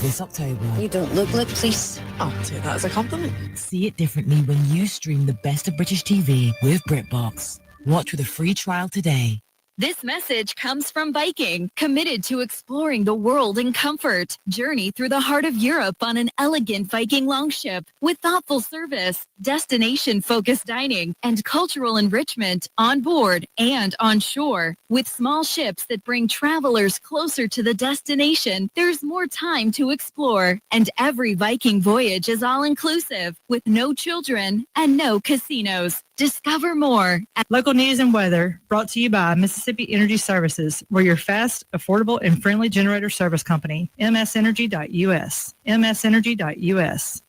this October. You don't look like police. I'll take that as a compliment. See it differently when you stream the best of British TV with BritBox. Watch with a free trial today. This message comes from Viking, committed to exploring the world in comfort. Journey through the heart of Europe on an elegant Viking longship with thoughtful service, destination-focused dining, and cultural enrichment on board and on shore. With small ships that bring travelers closer to the destination, there's more time to explore. And every Viking voyage is all-inclusive with no children and no casinos. Discover more at Local news and weather brought to you by Mississippi Energy Services. We're your fast, affordable, and friendly generator service company. msenergy.us. msenergy.us.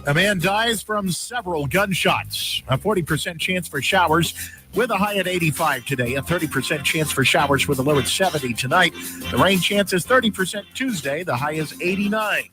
A man dies from several gunshots. A 40% chance for showers with a high at 85 today. A 30% chance for showers with a low at 70 tonight. The rain chance is 30% Tuesday. The high is 89.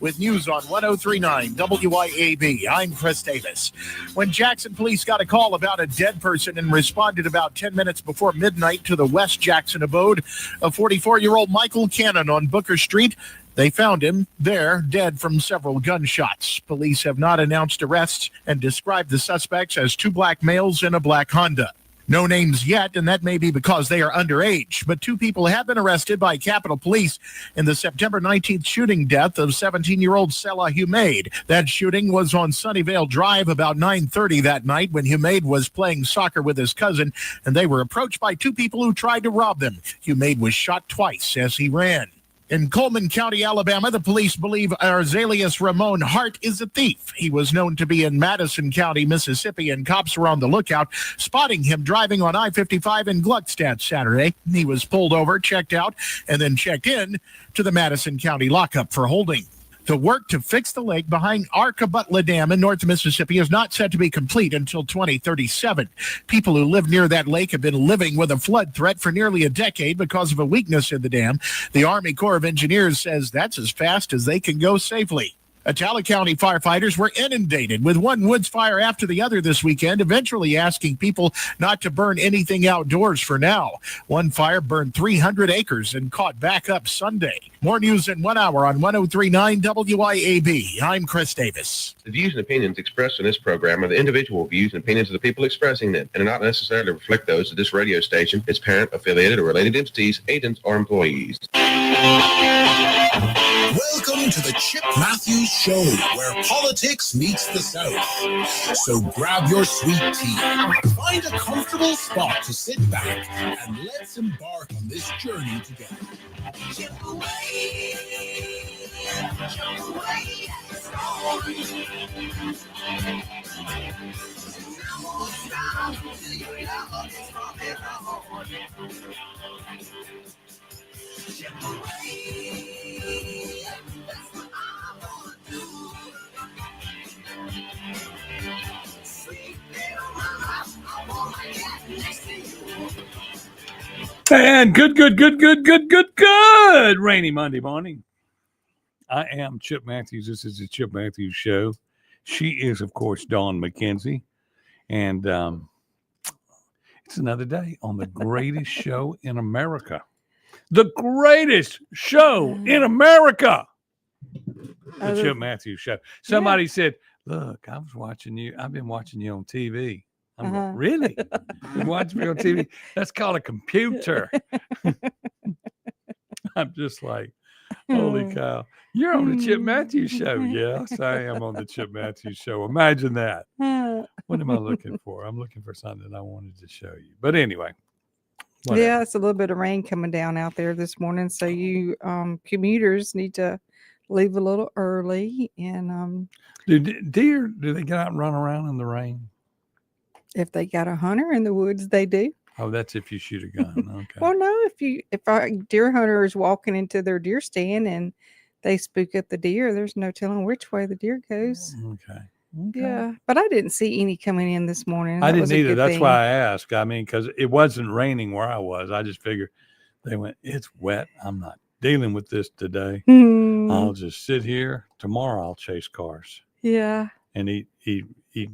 With news on 103.9 WYAB, I'm Chris Davis. When Jackson police got a call about a dead person and responded about 10 minutes before midnight to the West Jackson abode of 44-year-old Michael Cannon on Booker Street, they found him there, dead from several gunshots. Police have not announced arrests and described the suspects as two black males in a black Honda. No names yet, and that may be because they are underage. But two people have been arrested by Capitol Police in the September 19th shooting death of 17-year-old Selah Humaid. That shooting was on Sunnyvale Drive about 9:30 that night when Humaid was playing soccer with his cousin, and they were approached by two people who tried to rob them. Humaid was shot twice as he ran. In Coleman County, Alabama, the police believe Arzelius Ramon Hart is a thief. He was known to be in Madison County, Mississippi, and cops were on the lookout, spotting him driving on I-55 in Gluckstadt Saturday. He was pulled over, checked out, and then checked in to the Madison County lockup for holding. The work to fix the lake behind Arkabutla Dam in North Mississippi is not set to be complete until 2037. People who live near that lake have been living with a flood threat for nearly a decade because of a weakness in the dam. The Army Corps of Engineers says that's as fast as they can go safely. Atala County firefighters were inundated with one woods fire after the other this weekend, eventually asking people not to burn anything outdoors for now. One fire burned 300 acres and caught back up Sunday. More news in 1 hour on 103.9 WYAB. I'm Chris Davis. The views and opinions expressed in this program are the individual views and opinions of the people expressing them and do not necessarily reflect those of this radio station, its parent, affiliated, or related entities, agents, or employees. Welcome to the Chip Matthews Show, where politics meets the South. So grab your sweet tea, find a comfortable spot to sit back, and let's embark on this journey together. Chip away, it's on. Chip away. And good rainy Monday morning. I am Chip Matthews. This is the Chip Matthews Show. She is, of course, Dawn McKenzie. And it's another day on the greatest show in America. The greatest show in America. The Chip Matthews Show. Somebody said, look, I was watching you. I've been watching you on TV. I'm like, really? You watch me on TV? That's called a computer. I'm just like, holy cow. You're on the Chip Matthews Show. Yes, I am on the Chip Matthews Show. Imagine that. What am I looking for? I'm looking for something I wanted to show you. But anyway. Whatever. Yeah, it's a little bit of rain coming down out there this morning. So you commuters need to leave a little early. And do deer, do they get out and run around in the rain? If they got a hunter in the woods, they do. Oh, that's if you shoot a gun. Okay. Well, no, if a deer hunter is walking into their deer stand and they spook up the deer, there's no telling which way the deer goes. Okay. Yeah, but I didn't see any coming in this morning. I didn't either. That's why I asked. I mean, because it wasn't raining where I was. I just figured they went, it's wet. I'm not dealing with this today. I'll just sit here. Tomorrow I'll chase cars. Yeah. and eat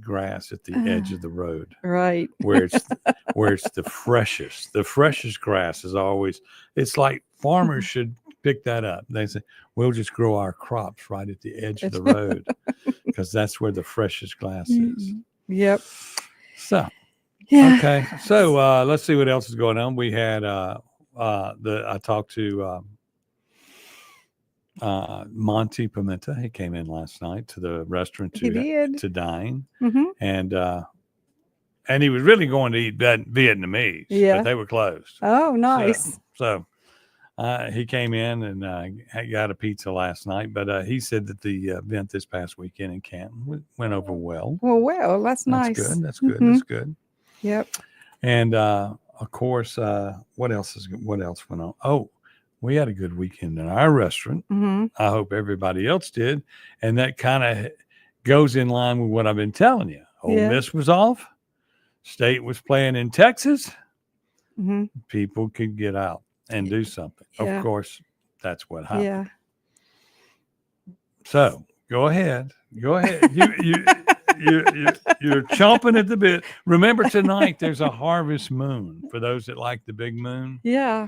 grass at the edge of the road, Right. where it's the freshest. The freshest grass is always. It's like farmers should pick that up. They say we'll just grow our crops right at the edge of the road because that's where the freshest grass is. Yep. So Yeah. okay, so let's see what else is going on. We had I talked to Monty Pimenta. He came in last night to the restaurant to dine, and he was really going to eat Vietnamese, but they were closed. Oh, nice. So he came in and got a pizza last night, but he said that the event this past weekend in Canton went over well. Well, that's nice. That's good. That's good. Yep. And of course, what else went on? Oh, we had a good weekend in our restaurant. I hope everybody else did, and that kind of goes in line with what I've been telling you. Ole Miss was off. State was playing in Texas. People could get out and do something. Of course, that's what happened. Yeah. So go ahead. You're chomping at the bit. Remember tonight there's a harvest moon for those that like the big moon. Yeah.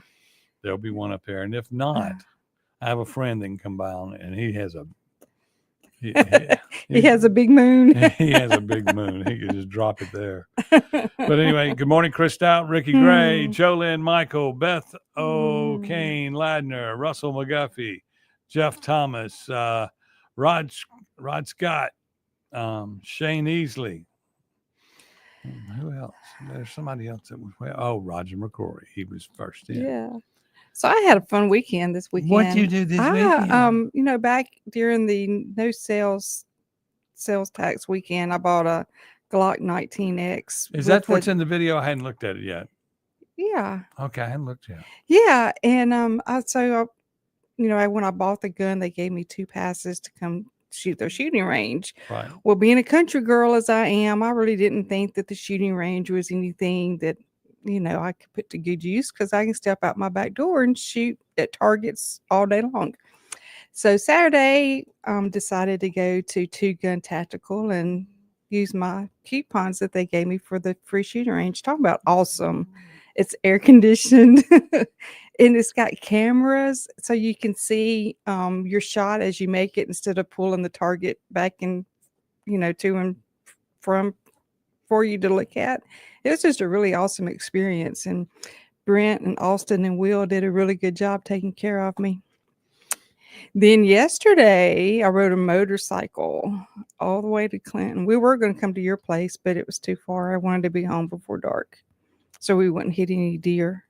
There'll be one up there, and if not, I have a friend that can come by and he has a he has a big moon. He has a big moon. He can just drop it there. But anyway, good morning, Chris Stout, Ricky Gray, Jolynn Michael, Beth O'Kane, Ladner, Russell McGuffey, Jeff Thomas, Rod Scott, Shane Easley. Who else? There's somebody else that was Roger McCrory. He was first in. Yeah. So I had a fun weekend this weekend. What did you do this weekend? Back during the no sales tax weekend, I bought a Glock 19X. Is that what's in the video? I hadn't looked at it yet. Yeah. Okay, I hadn't looked yet. Yeah, and when I bought the gun, they gave me 2 passes to come shoot their shooting range. Right. Well, being a country girl as I am, I really didn't think that the shooting range was anything that I could put to good use because I can step out my back door and shoot at targets all day long. So Saturday, decided to go to Two Gun Tactical and use my coupons that they gave me for the free shooting range. Talk about awesome. It's air conditioned and it's got cameras so you can see your shot as you make it instead of pulling the target back and, to and from for you to look at. It was just a really awesome experience. And Brent and Austin and Will did a really good job taking care of me. Then yesterday, I rode a motorcycle all the way to Clinton. We were going to come to your place, but it was too far. I wanted to be home before dark, so we wouldn't hit any deer.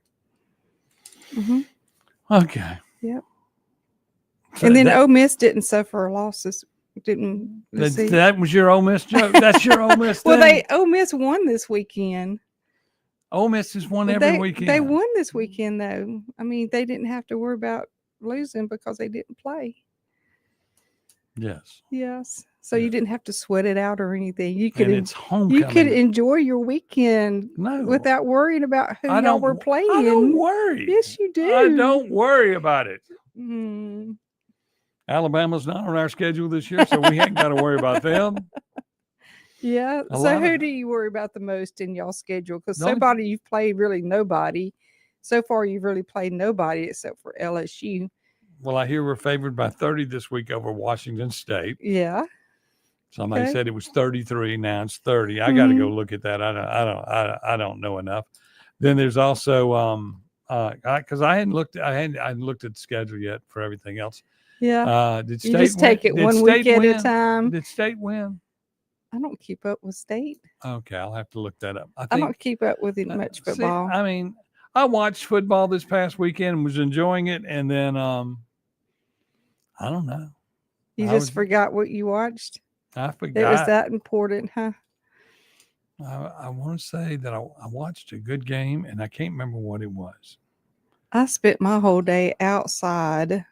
Okay. Yep. So and then Ole Miss didn't suffer a loss. That was your Ole Miss joke. That's your Ole Miss thing. Well, Ole Miss won this weekend. Ole Miss has won every weekend. They won this weekend, though. I mean, they didn't have to worry about losing because they didn't play. Yes. Yes. So you didn't have to sweat it out or anything. You could. It's homecoming. You could enjoy your weekend without worrying about who y'all were playing. I don't worry. Yes, you do. I don't worry about it. Mm. Alabama's not on our schedule this year, so we ain't got to worry about them. Yeah. So who do you worry about the most in y'all's schedule? Because somebody you've played really nobody. So far, you've really played nobody except for LSU. Well, I hear we're favored by 30 this week over Washington State. Yeah. Somebody said it was 33. Now it's 30. I got to go look at that. I don't know enough. Then there's also because I hadn't looked at the schedule yet for everything else. Yeah. Did State you just take it one week at a time. Did State win? I don't keep up with State. Okay, I'll have to look that up. I don't keep up with much football. I mean, I watched football this past weekend and was enjoying it, and then I don't know. You just forgot what you watched? I forgot. It was that important, huh? I want to say that I watched a good game, and I can't remember what it was. I spent my whole day outside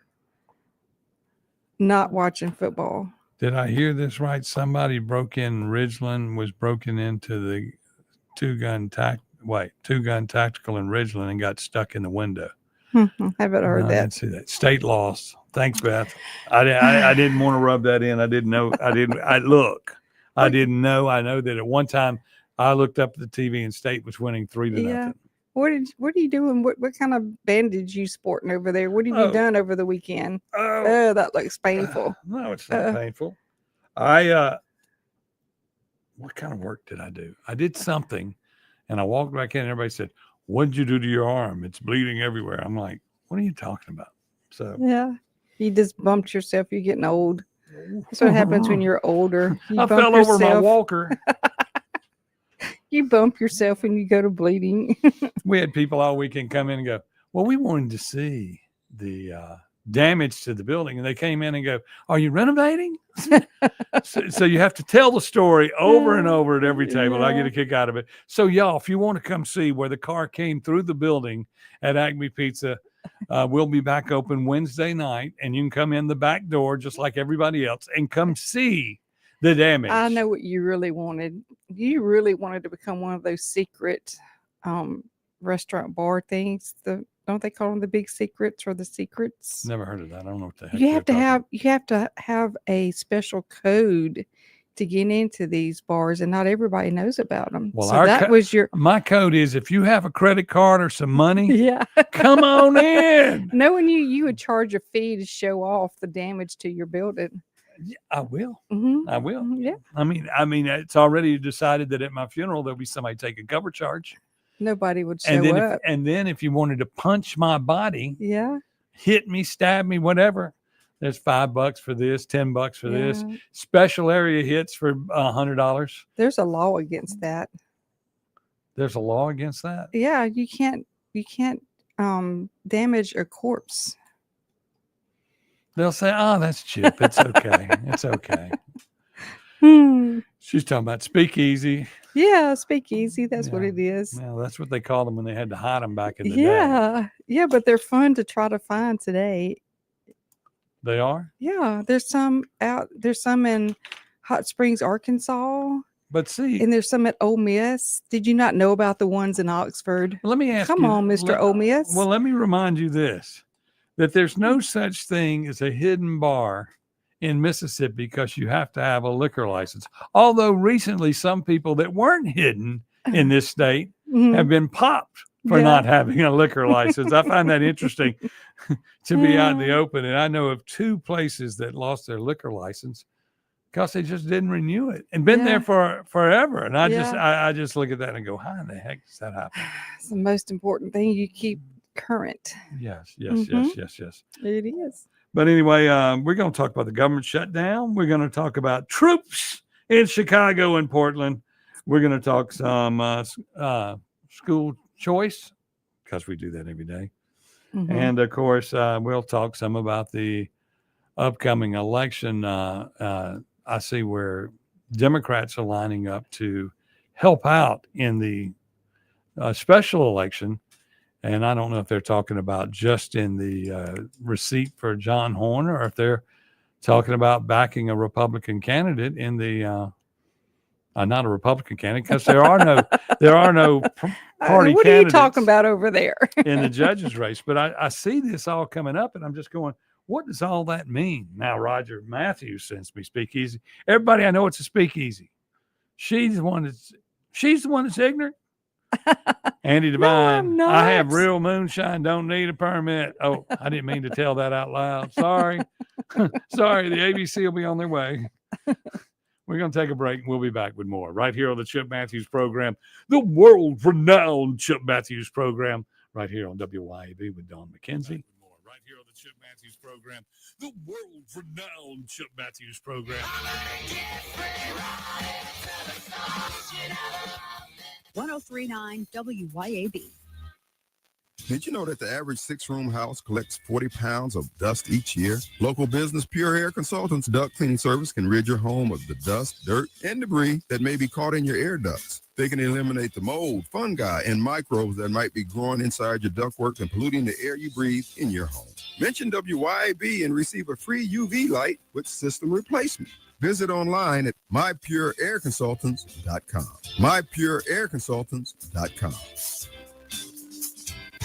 not watching football. Did I hear this right? Somebody broke in Ridgeland, was broken into the two gun tactical in Ridgeland and got stuck in the window. I haven't heard that. I didn't see that. State lost. Thanks, Beth. I didn't want to rub that in. I didn't know. I look. I didn't know. I know that at one time I looked up at the TV and State was winning 3-0. What are you doing? What kind of bandage you sporting over there? What have you done over the weekend? Oh, that looks painful. No, it's not painful. What kind of work did I do? I did something, and I walked back in and everybody said, "What'd you do to your arm? It's bleeding everywhere." I'm like, "What are you talking about?" So yeah, you just bumped yourself. You're getting old. That's what happens when you're older. I fell over my walker. You bump yourself and you go to bleeding. We had people all weekend come in and go, "Well, we wanted to see the damage to the building," and they came in and go, "Are you renovating?" so you have to tell the story over and over at every table. I get a kick out of it. So y'all, if you want to come see where the car came through the building at Acme Pizza, we'll be back open Wednesday night, and you can come in the back door just like everybody else and come see the damage. I know what you really wanted. You really wanted to become one of those secret restaurant bar things. Don't they call them the big secrets or the secrets? Never heard of that. I don't know what the heck. You have to have a special code to get into these bars, and not everybody knows about them. Well, so my code is if you have a credit card or some money, yeah, come on in. Knowing you would charge a fee to show off the damage to your building. Yeah, I will. Mm-hmm. I will. Mm-hmm. Yeah. I mean, it's already decided that at my funeral there'll be somebody taking cover charge. Nobody would show up. And then if you wanted to punch my body, yeah, hit me, stab me, whatever, there's $5 for this, $10 for this. Special area hits for $100. There's a law against that. There's a law against that? Yeah, you can't damage a corpse. They'll say, "Oh, that's Chip. It's okay. It's okay." She's talking about speakeasy. Yeah, speakeasy. That's what it is. Yeah, that's what they called them when they had to hide them back in the day. Yeah, but they're fun to try to find today. They are? Yeah, there's some in Hot Springs, Arkansas. But see, and there's some at Ole Miss. Did you not know about the ones in Oxford? Let me ask Come on, Mr. Ole Miss. Well, let me remind you this, that there's no such thing as a hidden bar in Mississippi because you have to have a liquor license. Although recently some people that weren't hidden in this state have been popped for not having a liquor license. I find that interesting to be out in the open. And I know of 2 places that lost their liquor license because they just didn't renew it and been there for forever. And I just look at that and go, how in the heck does that happen? It's the most important thing. You keep current. Yes. It is. But anyway, we're going to talk about the government shutdown. We're going to talk about troops in Chicago and Portland. We're going to talk some school choice because we do that every day. And of course, we'll talk some about the upcoming election. I see where Democrats are lining up to help out in the special election. And I don't know if they're talking about just in the receipt for John Horner or if they're talking about backing a Republican candidate in the not a Republican candidate because there are no party what are you talking about over there in the judges race. But I see this all coming up and I'm just going, what does all that mean? Now, Roger Matthews sends me speakeasy. Everybody, I know it's a speakeasy. She's the one that's ignorant. Andy Devine, no, I have real moonshine, don't need a permit. Oh, I didn't mean to tell that out loud. Sorry. Sorry, the ABC will be on their way. We're going to take a break and we'll be back with more right here on the Chip Matthews program, the world-renowned Chip Matthews program, right here on WYAB with Don McKenzie. Right here on the Chip Matthews program, the world-renowned Chip Matthews program. 1039 WYAB. Did you know that the average 6-room house collects 40 pounds of dust each year? Local business Pure Air Consultants Duct Cleaning Service can rid your home of the dust, dirt, and debris that may be caught in your air ducts. They can eliminate the mold, fungi, and microbes that might be growing inside your ductwork and polluting the air you breathe in your home. Mention WYAB and receive a free UV light with system replacement. Visit online at mypureairconsultants.com. mypureairconsultants.com.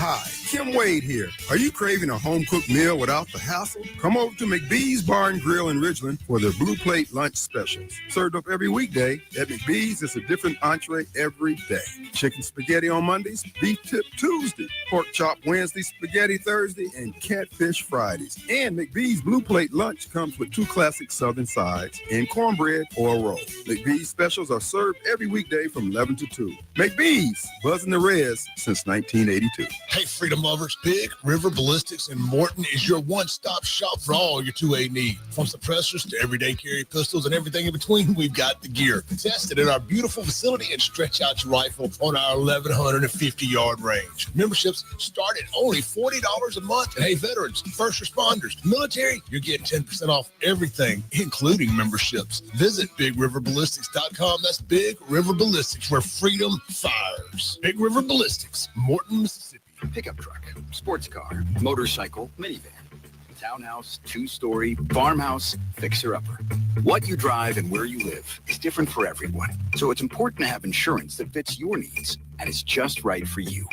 Hi, Kim Wade here. Are you craving a home-cooked meal without the hassle? Come over to McBee's Bar and Grill in Ridgeland for their Blue Plate lunch specials. Served up every weekday, at McBee's is a different entree every day. Chicken spaghetti on Mondays, beef tip Tuesday, pork chop Wednesday, spaghetti Thursday, and catfish Fridays. And McBee's Blue Plate lunch comes with 2 classic southern sides and cornbread or a roll. McBee's specials are served every weekday from 11 to 2. McBee's, buzzing the res since 1982. Hey, freedom lovers, Big River Ballistics in Morton is your one-stop shop for all your 2A needs. From suppressors to everyday carry pistols and everything in between, we've got the gear. Test it in our beautiful facility and stretch out your rifle on our 1,150-yard range. Memberships start at only $40 a month. And hey, veterans, first responders, military, you're getting 10% off everything, including memberships. Visit BigRiverBallistics.com. That's Big River Ballistics, where freedom fires. Big River Ballistics, Morton, Mississippi. Pickup truck, sports car, motorcycle, minivan, townhouse, 2-story, farmhouse, fixer-upper. What you drive and where you live is different for everyone. So it's important to have insurance that fits your needs and is just right for you.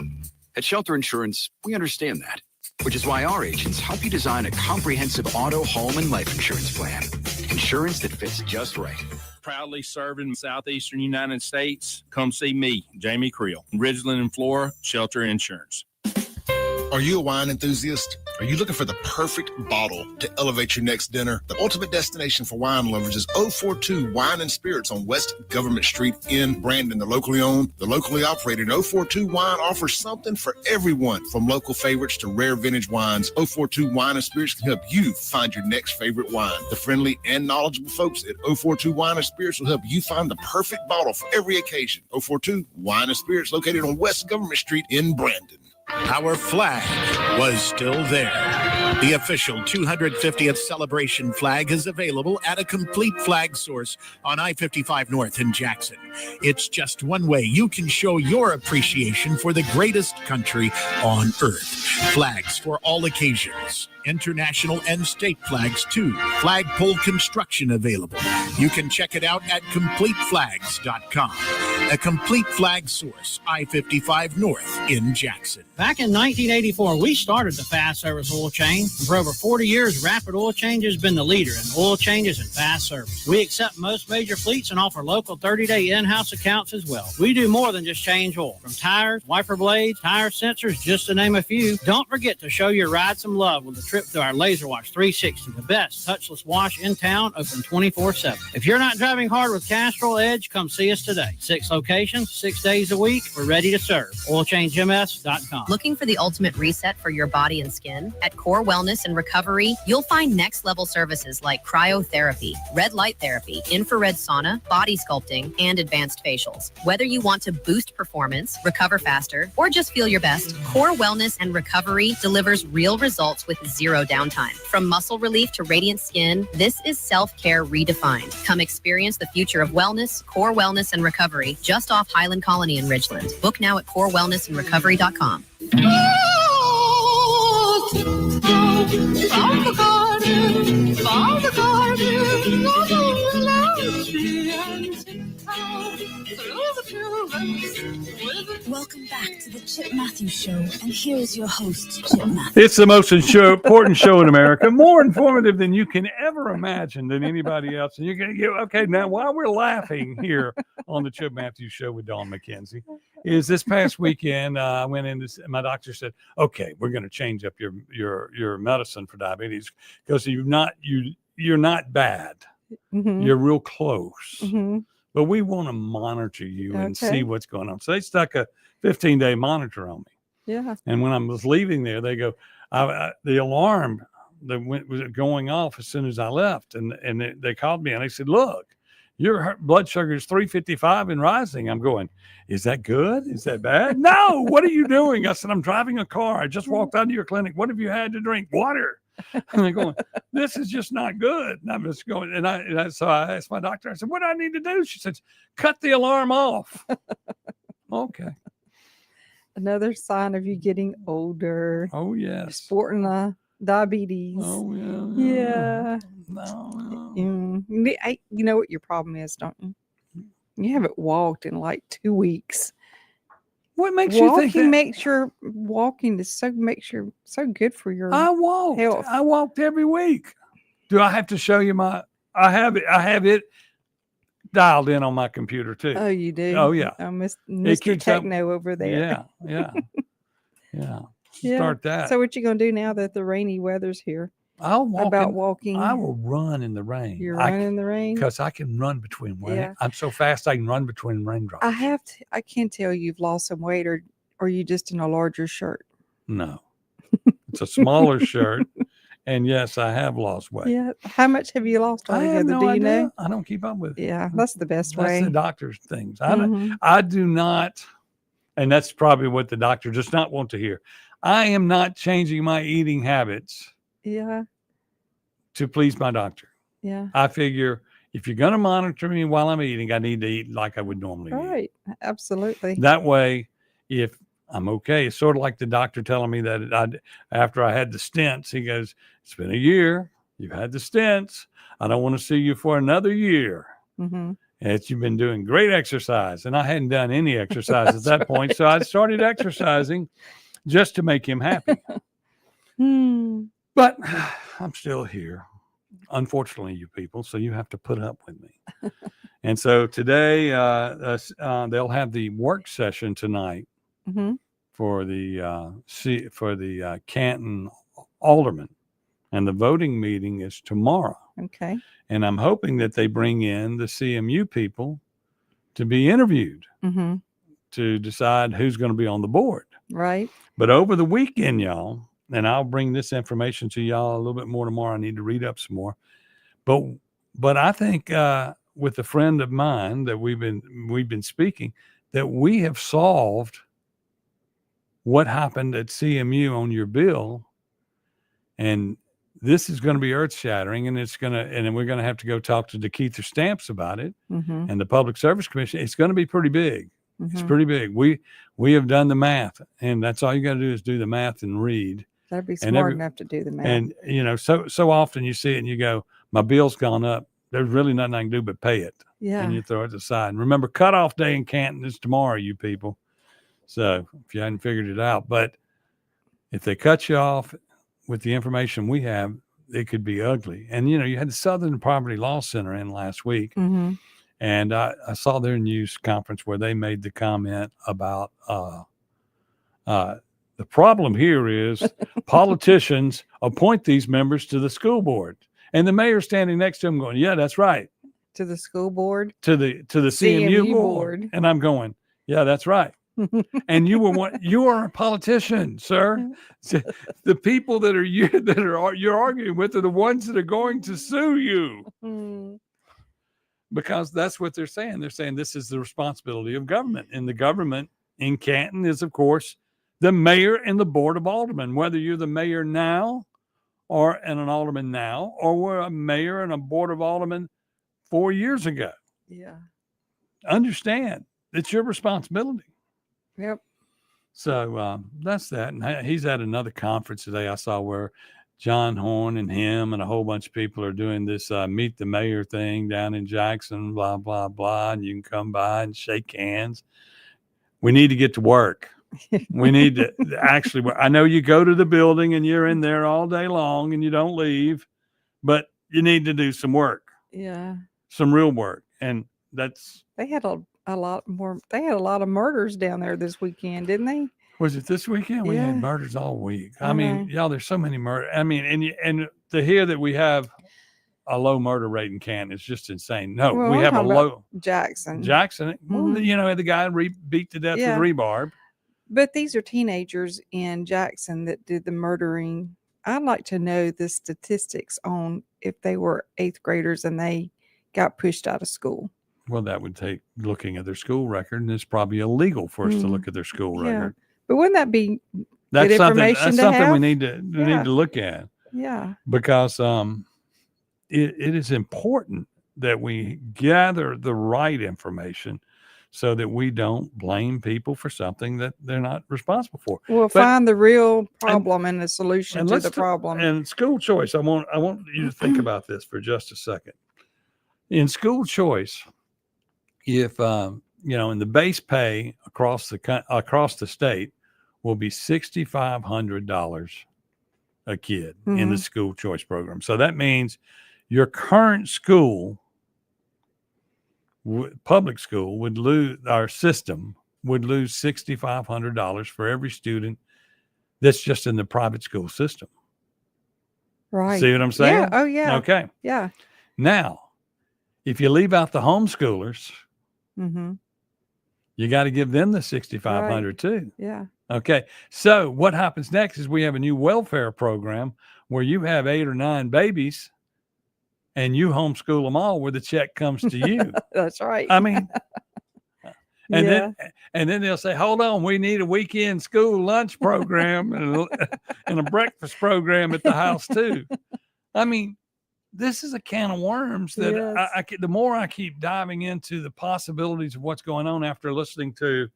At Shelter Insurance, we understand that, which is why our agents help you design a comprehensive auto, home, and life insurance plan. Insurance that fits just right. Proudly serving southeastern United States. Come see me, Jamie Creel, Ridgeland and Flora, Shelter Insurance. Are you a wine enthusiast? Are you looking for the perfect bottle to elevate your next dinner? The ultimate destination for wine lovers is 042 Wine and Spirits on West Government Street in Brandon. They're locally owned, they're locally operated. 042 Wine offers something for everyone, from local favorites to rare vintage wines. 042 Wine and Spirits can help you find your next favorite wine. The friendly and knowledgeable folks at 042 Wine and Spirits will help you find the perfect bottle for every occasion. 042 Wine and Spirits, located on West Government Street in Brandon. Our flag was still there. The official 250th celebration flag is available at a complete flag source on I-55 North in Jackson. It's just one way you can show your appreciation for the greatest country on earth. Flags for all occasions. International and state flags too. Flagpole construction available. You can check it out at CompleteFlags.com. A complete flag source, I-55 North in Jackson. Back in 1984, we started the fast service oil change. For over 40 years, Rapid Oil Change has been the leader in oil changes and fast service. We accept most major fleets and offer local 30-day in-house accounts as well. We do more than just change oil. From tires, wiper blades, tire sensors, just to name a few. Don't forget to show your ride some love with a trip to our Laser Wash 360, the best touchless wash in town, open 24/7. If you're not driving hard with Castrol Edge, come see us today. 6 locations, 6 days a week. We're ready to serve. OilChangeMS.com. Looking for the ultimate reset for your body and skin? At Core Wellness and Recovery, you'll find next level services like cryotherapy, red light therapy, infrared sauna, body sculpting, and advanced facials. Whether you want to boost performance, recover faster, or just feel your best, Core Wellness and Recovery delivers real results with zero downtime. From muscle relief to radiant skin, this is self-care redefined. Come experience the future of wellness, Core Wellness and Recovery, just off Highland Colony in Ridgeland. Book now at corewellnessandrecovery.com. Welcome back to the Chip Matthews Show, and here's your host, Chip Matthews. It's the most important show in America, more informative than you can ever imagine than anybody else. And you're going to get, okay, now while we're laughing here on the Chip Matthews Show with Dawn McKenzie, is this past weekend, I went in, my doctor said, okay, we're going to change up your medicine for diabetes because you're not bad. Mm-hmm. You're real close. Mm-hmm. But we want to monitor you and see what's going on. So they stuck a 15-day monitor on me. Yeah. And when I was leaving there, they go, the alarm that was going off as soon as I left. And they called me and they said, look, your blood sugar is 355 and rising. I'm going, is that good? Is that bad? No, what are you doing? I said, I'm driving a car. I just walked out of your clinic. What have you had to drink? Water. And they're going, this is just not good. And I'm just going, so I asked my doctor, I said, what do I need to do? She said, cut the alarm off. Okay. Another sign of you getting older. Oh, yes. Sporting diabetes. Oh, yeah. Yeah. No. You know what your problem is, don't you? You haven't walked in like 2 weeks. What makes you think that? Walking is so good for your I walked. health. I walked every week. Do I have to show you I have it dialed in on my computer too. Oh, you do? Oh yeah. Mr. Techno over there. Yeah. Yeah. Start that. So what you gonna do now that the rainy weather's here? I'll walk walking. I will run in the rain. You're running in the rain? Because I can run between rain. Yeah. I'm so fast I can run between raindrops. I can't tell you've lost some weight or you just in a larger shirt. No. It's a smaller shirt. And yes, I have lost weight. Yeah. How much have you lost altogether? I have no do you idea. know? I don't keep up with it. Yeah, that's the best way. That's the doctor's things. Mhm. I do not, and that's probably what the doctor does not want to hear. I am not changing my eating habits Yeah. to please my doctor. Yeah. I figure if you're going to monitor me while I'm eating, I need to eat like I would normally eat. Right. Absolutely. That way, if I'm okay, it's sort of like the doctor telling me that after I had the stents, he goes, it's been a year. You've had the stents. I don't want to see you for another year. Mm-hmm. You've been doing great exercise. And I hadn't done any exercise at that point. So I started exercising just to make him happy. But I'm still here. Unfortunately, you people. So you have to put up with me. And so today, they'll have the work session tonight. Mm-hmm. For the Canton alderman, and the voting meeting is tomorrow. Okay. And I'm hoping that they bring in the CMU people to be interviewed to decide who's going to be on the board. Right. But over the weekend, y'all, and I'll bring this information to y'all a little bit more tomorrow. I need to read up some more. But I think with a friend of mine that we've been speaking, that we have solved what happened at CMU on your bill. And this is going to be earth shattering, and then we're going to have to go talk to DeKeither Stamps about it and the Public Service Commission. It's going to be pretty big. It's pretty big. We have done the math, and that's all you got to do is do the math and read. That'd be smart enough to do the math. And so often you see it and you go, my bill's gone up. There's really nothing I can do but pay it. Yeah. And you throw it aside. And remember, cutoff day in Canton is tomorrow, you people. So if you hadn't figured it out, but if they cut you off with the information we have, it could be ugly. And, you had the Southern Poverty Law Center in last week. Mm-hmm. And I saw their news conference where they made the comment about the problem here is politicians appoint these members to the school board. And the mayor standing next to him going, yeah, that's right. To the school board? To the CMU board. And I'm going, yeah, that's right. And you are a politician, sir. The people that you're arguing with are the ones that are going to sue you. Because that's what they're saying. They're saying this is the responsibility of government. And the government in Canton is, of course, the mayor and the board of aldermen, whether you're the mayor now and an alderman now, or we're a mayor and a board of aldermen 4 years ago. Yeah. Understand, it's your responsibility. Yep. So that's that. And he's at another conference today I saw where John Horn and him and a whole bunch of people are doing this meet the mayor thing down in Jackson, blah, blah, blah. And you can come by and shake hands. We need to get to work. We need to actually, I know you go to the building and you're in there all day long and you don't leave, but you need to do some work. Yeah. Some real work. And that's. They had a lot more. They had a lot of murders down there this weekend, didn't they? Was it this weekend? We had murders all week. I mean, y'all, there's so many murders. I mean, and to hear that we have a low murder rate in Canton is just insane. No, well, we have a low. Jackson. Well, the guy beat to death with rebarb. But these are teenagers in Jackson that did the murdering. I'd like to know the statistics on if they were 8th graders and they got pushed out of school. Well, that would take looking at their school record, and it's probably illegal for us to look at their school record. But wouldn't that be that's good something? information That's to something have? we need to look at. Yeah. Because it is important that we gather the right information so that we don't blame people for something that they're not responsible for. We'll find the real problem and the solution to the problem. And school choice, I want you to think about this for just a second. In school choice, if and the base pay across the state will be $6,500 a kid in the school choice program. So that means your current school, public school, would lose $6,500 for every student that's just in the private school system. Right. See what I'm saying? Yeah. Oh, yeah. Okay. Yeah. Now, if you leave out the homeschoolers, you got to give them the $6,500 too. Yeah. Okay. So what happens next is we have a new welfare program where you have 8 or 9 babies and you homeschool them all where the check comes to you. That's right. I mean, and then they'll say, hold on, we need a weekend school lunch program and a breakfast program at the house too. I mean, this is a can of worms that the more I keep diving into the possibilities of what's going on after listening to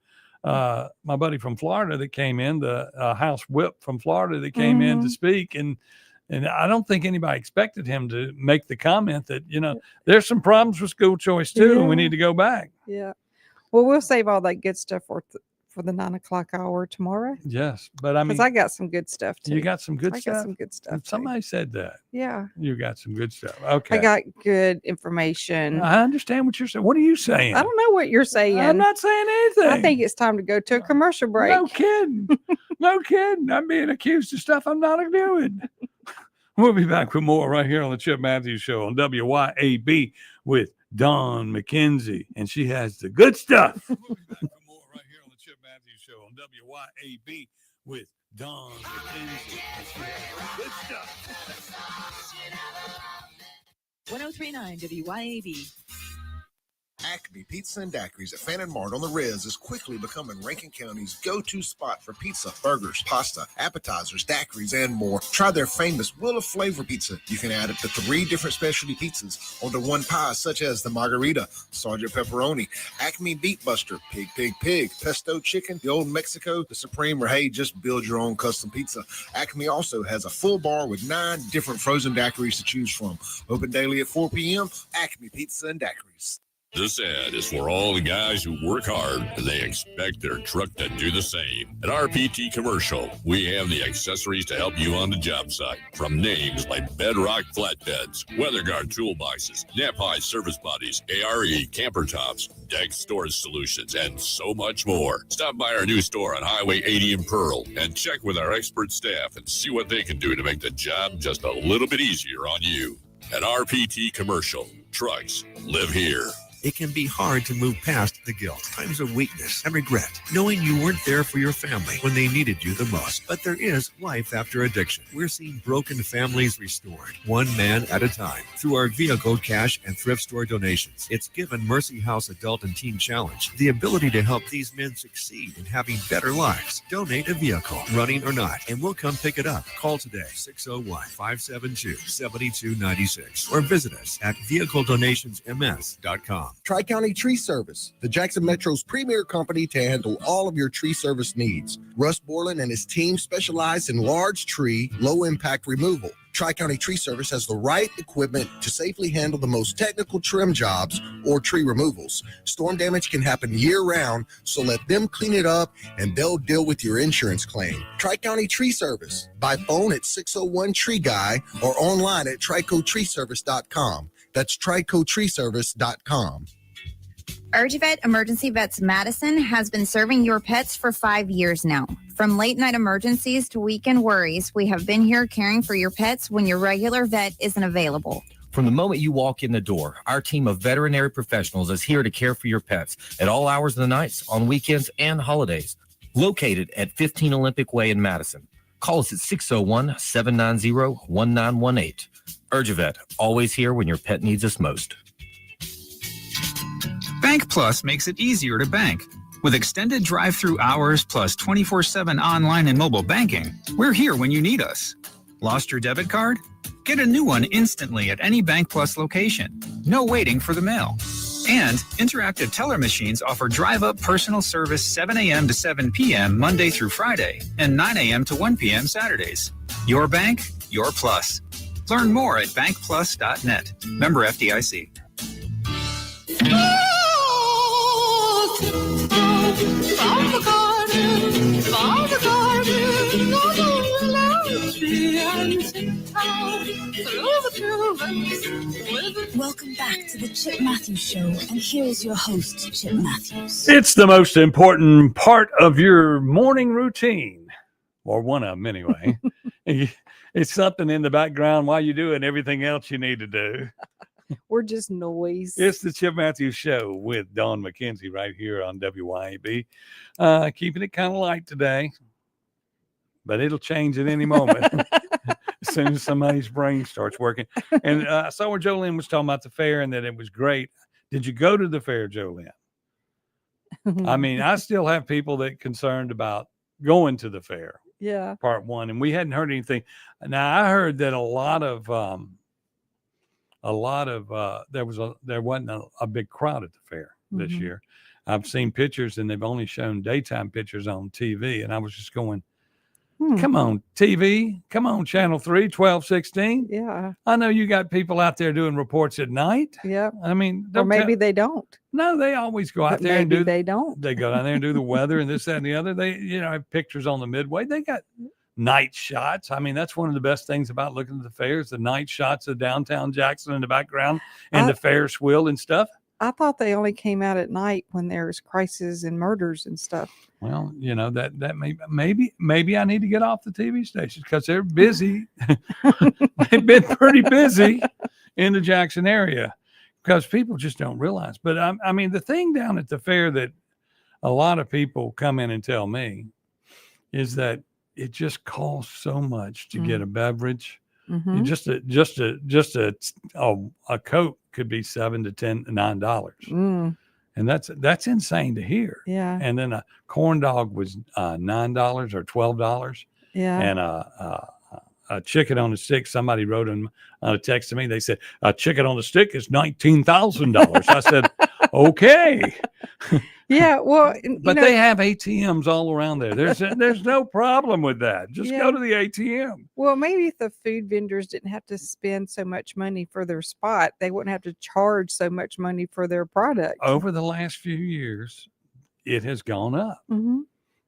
my buddy from Florida that came in, the House Whip from Florida that came in to speak. And I don't think anybody expected him to make the comment that, there's some problems with school choice too, and we need to go back. Yeah. Well, we'll save all that good stuff for the 9 o'clock hour tomorrow. Yes. But I mean, because I got some good stuff too. You got some good stuff? I got some good stuff. Somebody said that. Yeah. You got some good stuff. Okay. I got good information. I understand what you're saying. What are you saying? I don't know what you're saying. I'm not saying anything. I think it's time to go to a commercial break. No kidding. No kidding. I'm being accused of stuff I'm not doing. We'll be back with more right here on the Chip Matthews Show on WYAB with Dawn McKenzie, and she has the good stuff. We'll be back with more right here on the Chip Matthews Show on WYAB with Dawn McKenzie. Good stuff. 1039 WYAB. Acme Pizza and Daiquiris at Fannin Mart on the Riz is quickly becoming Rankin County's go-to spot for pizza, burgers, pasta, appetizers, daiquiris, and more. Try their famous Wheel of Flavor pizza. You can add up to 3 different specialty pizzas onto one pie, such as the Margarita, Sergeant Pepperoni, Acme Beet Buster, Pig, Pesto Chicken, the Old Mexico, the Supreme, or hey, just build your own custom pizza. Acme also has a full bar with 9 different frozen daiquiris to choose from. Open daily at 4 p.m. Acme Pizza and Daiquiris. This ad is for all the guys who work hard and they expect their truck to do the same. At RPT Commercial, we have the accessories to help you on the job site. From names like Bedrock Flatbeds, WeatherGuard Toolboxes, Nap-High Service Bodies, ARE Camper Tops, Deck Storage Solutions, and so much more. Stop by our new store on Highway 80 in Pearl and check with our expert staff and see what they can do to make the job just a little bit easier on you. At RPT Commercial, trucks live here. It can be hard to move past the guilt, times of weakness, and regret, knowing you weren't there for your family when they needed you the most. But there is life after addiction. We're seeing broken families restored, one man at a time, through our vehicle, cash, and thrift store donations. It's given Mercy House Adult and Teen Challenge the ability to help these men succeed in having better lives. Donate a vehicle, running or not, and we'll come pick it up. Call today, 601-572-7296, or visit us at vehicledonationsms.com. Tri-County Tree Service, the Jackson Metro's premier company to handle all of your tree service needs. Russ Borland and his team specialize in large tree, low-impact removal. Tri-County Tree Service has the right equipment to safely handle the most technical trim jobs or tree removals. Storm damage can happen year-round, so let them clean it up and they'll deal with your insurance claim. Tri-County Tree Service, by phone at 601-TREE-GUY or online at tricotreeservice.com. That's tricotreeservice.com. UrgiVet Emergency Vets Madison has been serving your pets for 5 years now. From late night emergencies to weekend worries, we have been here caring for your pets when your regular vet isn't available. From the moment you walk in the door, our team of veterinary professionals is here to care for your pets at all hours of the nights, on weekends, and holidays. Located at 15 Olympic Way in Madison. Call us at 601-790-1918. UrgiVet, always here when your pet needs us most. Bank Plus makes it easier to bank. With extended drive-through hours plus 24/7 online and mobile banking, we're here when you need us. Lost your debit card? Get a new one instantly at any Bank Plus location. No waiting for the mail. And interactive teller machines offer drive-up personal service 7 a.m. to 7 p.m. Monday through Friday and 9 a.m. to 1 p.m. Saturdays. Your bank, your plus. Learn more at bankplus.net. Member FDIC. from the garden, Welcome back to the Chip Matthews Show, and here is your host, Chip Matthews. It's the most important part of your morning routine, or one of them anyway. It's something in the background while you're doing everything else you need to do. We're just noise. It's the Chip Matthews Show with Dawn McKenzie right here on WYAB. Keeping it kind of light today, but it'll change at any moment as soon as somebody's brain starts working. And I saw where Jolene was talking about the fair and that it was great. Did you go to the fair, Jolene? I mean, I still have people that concerned about going to the fair. Yeah. Part one, and we hadn't heard anything. Now I heard that there wasn't a big crowd at the fair this year. I've seen pictures and they've only shown daytime pictures on TV, and I was just going, come on, TV, come on, Channel 3, 1216. Yeah. I know you got people out there doing reports at night. Yeah. I mean, or maybe they don't. No, they always go out But there and maybe do. they don't. They go down there and do the weather and this, that, and the other. They, have pictures on the midway. They got night shots. I mean, that's one of the best things about looking at the fairs, the night shots of downtown Jackson in the background and the Ferris wheel and stuff. I thought they only came out at night when there's crises and murders and stuff. Well, that maybe I need to get off the TV stations because they're busy. They've been pretty busy in the Jackson area because people just don't realize. But I mean, the thing down at the fair that a lot of people come in and tell me is that it just costs so much to get a beverage. And just a Coke could be $7 to $10 to $9. And that's insane to hear. Yeah. And then a corn dog was $9 or $12. Yeah. And a chicken on a stick. Somebody wrote on a text to me. They said a chicken on the stick is $19,000. I said, okay. Yeah. Well, but they have ATMs all around there. There's no problem with that. Just go to the ATM. Well, maybe if the food vendors didn't have to spend so much money for their spot, they wouldn't have to charge so much money for their product. Over the last few years, it has gone up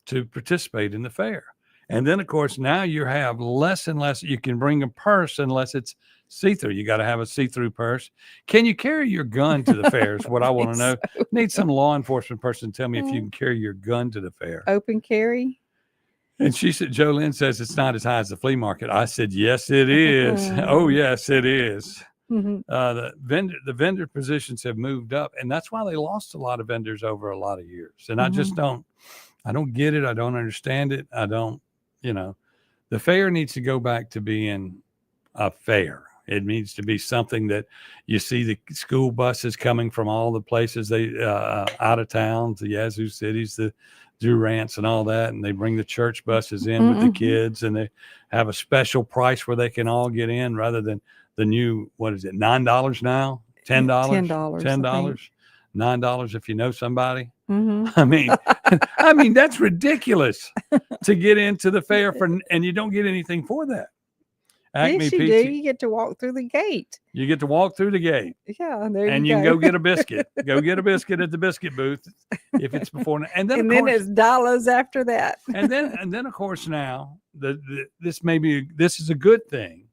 to participate in the fair. And then, of course, now you have less and less. You can bring a purse unless it's see-through. You got to have a see-through purse. Can you carry your gun to the fair is what I want to know. Need some law enforcement person to tell me if you can carry your gun to the fair. Open carry? And she said, Jolene says it's not as high as the flea market. I said, yes, it is. Oh, yes, it is. The vendor positions have moved up, and that's why they lost a lot of vendors over a lot of years. And I just don't get it. I don't understand it. I don't, the fair needs to go back to being a fair. It needs to be something that you see the school buses coming from all the places out of town, the Yazoo cities, the Durants and all that. And they bring the church buses in with the kids, and they have a special price where they can all get in rather than the new, what is it? $9 now, $10, $10, $9 if you know somebody. I mean, that's ridiculous to get into the fair and you don't get anything for that. Acme yes, you Pizza, do. You get to walk through the gate. You get to walk through the gate. Yeah, there and you go. Can go get a biscuit. Go get a biscuit at the biscuit booth if it's before. And then, then it's dollars after that. and then of course now this is a good thing.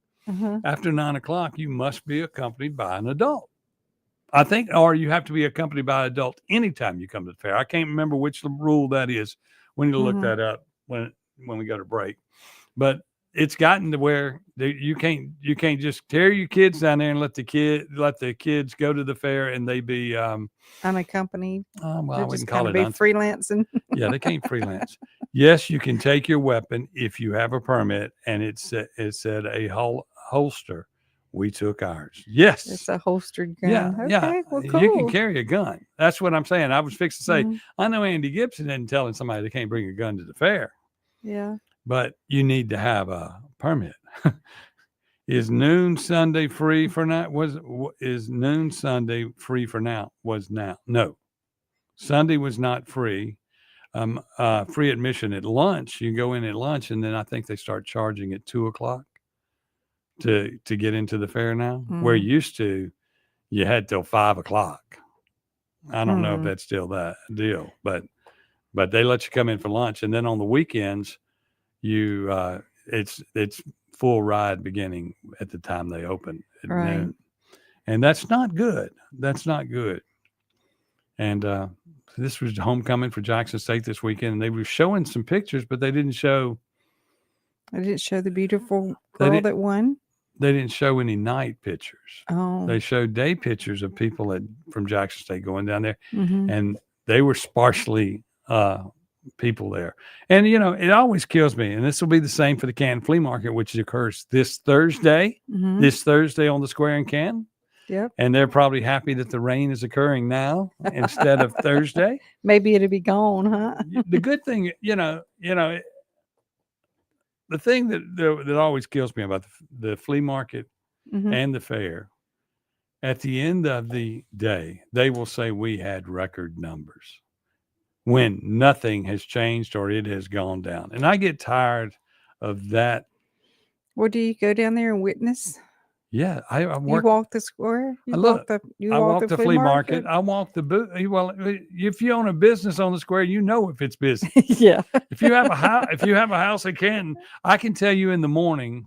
After 9 o'clock, you must be accompanied by an adult. I think, or you have to be accompanied by an adult anytime you come to the fair. I can't remember which rule that is. We need to look that up when we go to break. But it's gotten to where you can't just carry your kids down there and let the kids go to the fair and they be unaccompanied. Well, I wouldn't call it freelancing. Yeah, they can't freelance. Yes, you can take your weapon if you have a permit, and it said a holster. We took ours. Yes, it's a holstered gun. Yeah, okay, well, cool. You can carry a gun. That's what I'm saying. I was fixing to say. I know Andy Gibson isn't telling somebody they can't bring a gun to the fair. Yeah. But you need to have a permit. Is noon Sunday free for now? Is noon Sunday free for now? Was now? No. Sunday was not free. Free admission at lunch. You go in at lunch, and then I think they start charging at 2:00 to get into the fair now. Where used to, you had till 5:00. I don't know if that's still that deal, but but they let you come in for lunch, and then on the weekends, you it's full ride beginning at the time they open at Right. noon. And that's not good. That's not good. And this was homecoming for Jackson State this weekend, and they were showing some pictures, but they didn't show. I didn't show the beautiful They girl didn't- that won. They didn't show any night pictures. Oh. They showed day pictures of people from Jackson State going down there, Mhm. and they were sparsely people there. And it always kills me. And this will be the same for the Canton Flea Market, which occurs this Thursday. Mhm. This Thursday on the square in Canton. Yep. And they're probably happy that the rain is occurring now instead of Thursday. Maybe it'll be gone, huh? The good thing, the thing that always kills me about the flea market Mhm. and the fair, at the end of the day, they will say we had record numbers when nothing has changed or it has gone down. And I get tired of that. Well, do you go down there and witness? Yeah, I You work. walk the square? You I look. you I walk walk the flea market. I walk the booth. Well, if you own a business on the square, you know if it's busy. Yeah. If you have a house, in Canton, I can tell you in the morning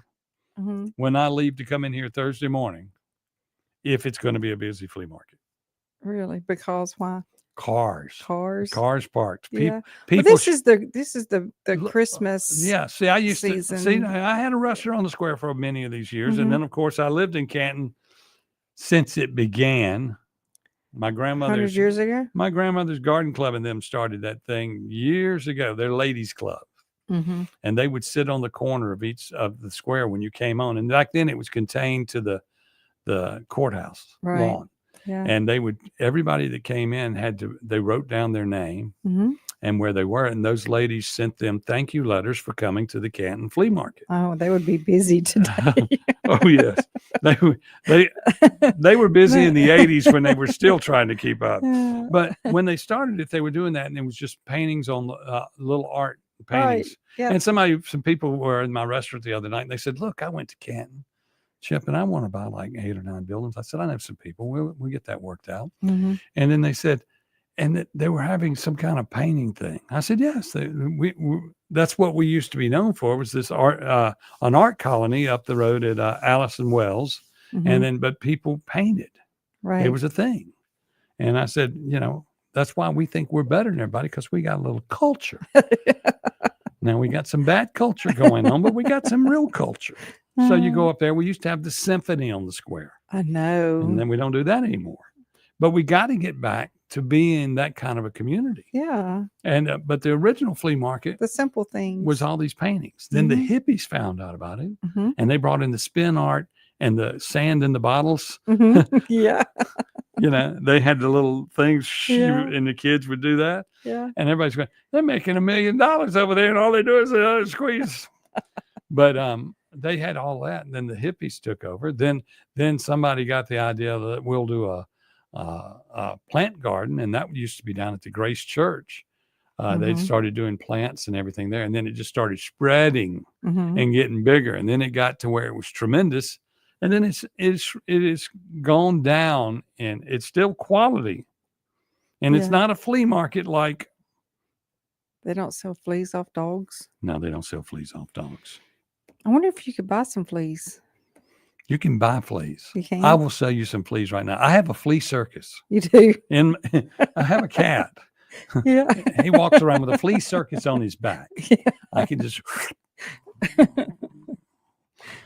Mhm. when I leave to come in here Thursday morning if it's going to be a busy flea market. Really? Because why? Cars parked. Yeah. People. Well, this is the Christmas. Yeah. See, I used season. to see. I had a restaurant on the square for many of these years, Mhm. and then of course I lived in Canton since it began. My 100 years ago. My grandmother's garden club and them started that thing years ago. Their ladies club, Mm-hmm. and they would sit on the corner of each of the square when you came on. And back then it was contained to the courthouse Right. lawn. Yeah. And everybody that came in they wrote down their name Mhm. and where they were. And those ladies sent them thank you letters for coming to the Canton Flea Market. Oh, they would be busy today. Oh yes. They were busy in the 80s when they were still trying to keep up. But when they started it, they were doing that. And it was just paintings on little art paintings. Right. Yeah. And some people were in my restaurant the other night and they said, look, I went to Canton, Chip, and I want to buy like 8 or 9 buildings. I said, I know some people. We'll get that worked out. Mhm. And then they said, and that they were having some kind of painting thing. I said, yes, that's what we used to be known for, was this art, an art colony up the road at Allison Wells. Mhm. But people painted. Right. It was a thing. And I said, that's why we think we're better than everybody, because we got a little culture. Now we got some bad culture going on, but we got some real culture. So you go up there. We used to have the symphony on the square. I know. And then we don't do that anymore. But we got to get back to being that kind of a community. Yeah. And but the original flea market, The simple things. was all these paintings. Then the hippies found out about it, Mhm. and they brought in the spin art and the sand in the bottles. Mhm. Yeah. They had the little things, Yeah. and the kids would do that. Yeah. And everybody's going, they're making $1 million over there, and all they do is squeeze. But they had all that, and then the hippies took over. Then somebody got the idea that we'll do a plant garden, and that used to be down at the Grace Church. They Mhm. started doing plants and everything there, and then it just started spreading Mhm. and getting bigger, and then it got to where it was tremendous, and then it is gone down, and it's still quality, and it's Yeah. not a flea market like. They don't sell fleas off dogs. No, they don't sell fleas off dogs. I wonder if you could buy some fleas. You can buy fleas. You can? I will sell you some fleas right now. I have a flea circus. You do? I have a cat. Yeah. He walks around with a flea circus on his back. I can just.